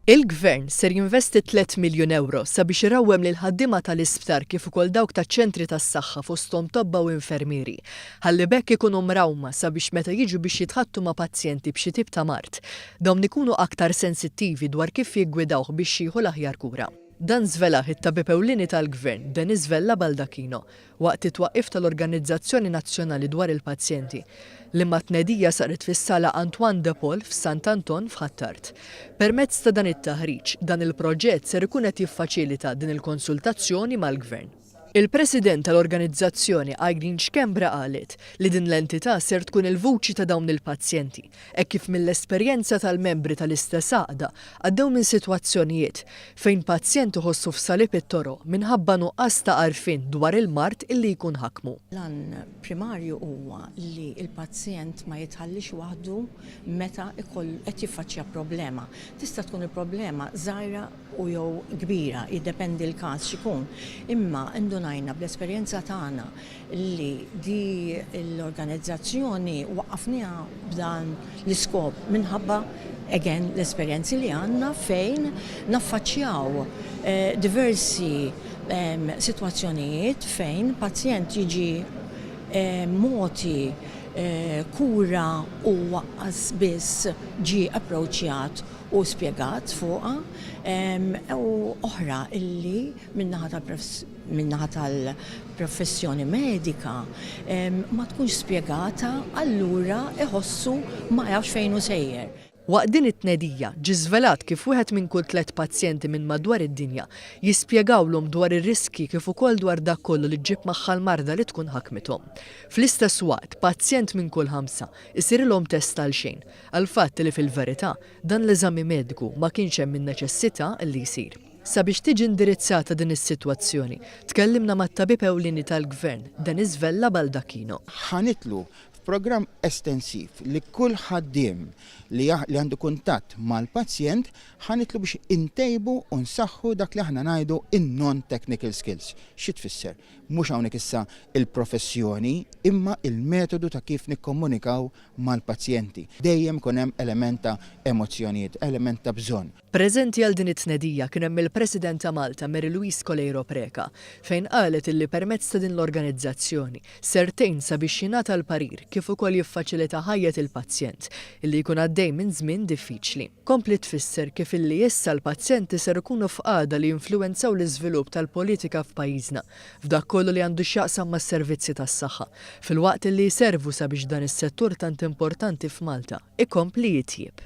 Il-Gvern ser jinvesti 3 miljun euro sabiex irawwem lil ħaddiema tal-isptar kif ukoll dawk taċ-ċentri tas-saħħa fosthom tobba u infermieri. Ħalli bekk ikunu mrawma sabiex meta jiġu biex jitħattu ma' pazjenti b'xi tip ta' mart, dawn ikunu aktar sensittivi dwar kif jiggwidawh biex jieħu l-aħjar kura. Dan żvelah it-tabib ewlieni tal-Gvern Denis Vella Baldacchino waqt it-twaqqif tal-Organizzazzjoni Nazzjonali dwar il-Pazjenti li ma tnedija saret fis-sala Antoine de Paul f'Sant Anton f'Ħattart. Permezz ta' dan it-taħriġ, dan il-proġett ser ikun qed jiffaċilita din il-konsultazzjoni mal-Gvern. Il-President tal-organizzazzjoni Eileen Xkembra qalet li din l-entità ser tkun il-vuċi ta' dawn il-pazjenti, hekk kif mill-esperjenza tal-membri tal-istess għaqda għaddew minn sitwazzjonijiet fejn pazjent iħossu f'salib it-toroq minħabba nuqqas ta' għarfien dwar il-mart illi jkun ħakmu. Lan primarju huwa li il-pazjent ma jitħallix waħdu meta qed jiffaċċja problema. Tista' tkun il-problema żgħira u jew kbira, jiddependi l-każ x'ikun. Imma indunajna bl-esperjenza tagħna li di l-organizzazzjoni waqqafniha b'dan l-iskop minħabba l-esperjenzi li għandna fejn naffaċċjaw diversi sitwazzjonijiet fejn pazjent jiġi moti kura u waqqas biss ġie approċċjat u spjegat fuqha u oħra illi minnaħa tal-professjoni medika ma tkunx spjegata allura iħossu ma jafx fejn hu sejjer. Waqt din it-tnedija ġie żvelat kif wieħed minn kull 3 pazjenti minn madwar id-dinja jispjegawlhom dwar ir-riski kif ukoll dwar dak kollu li ġġib magħha l-marda li tkun ħakmithom. Fl-istess waqt, pazjent minn kull 5 isirilhom test għal xejn, għal fatt li fil-verità dan l-eżami mediku ma kienx hemm in-neċessità li jsir. Sabiex tiġi indirizzata din is-sitwazzjoni, tkellimna mat-tabib ewlieni tal-Gvern Denis Vella Baldacchino. Ħanitlu f'programm estensiv li kull ħaddiem li għandu kuntatt mal-pazjent ħanitlu biex intejbu u nsaħħu dak li aħna ngħidu in-non-technical skills. Xi tfisser? Mhux hawnhekk issa il-professjoni imma il-metodu ta' kif nikkomunikaw mal-pazjenti. Dejjem kun hemm element ta' emozzjonijiet, element ta' bżonn. Preżenti għal din it-tnedija kien hemm il-President ta' Malta Mary Louise Coleiro Preca fejn qalet illi permezz ta' din l-organizzazzjoni sertejn sabiex jingħata l-parir kif ukoll jiffaċilita ħajjet il-pazjent illi jkun għaddej minn żmien diffiċli. Kompli tfisser kif illi issa l-pazjenti ser ikunu f'qagħda li jinfluwenzaw l-iżvilupp tal-politika f'pajjiżna f'dak kollu li għandu x'jaqsam mas-servizzi tas-saħħa filwaqt illi jservu sabiex dan is-settur tant importanti f'Malta ikompli jitjieb.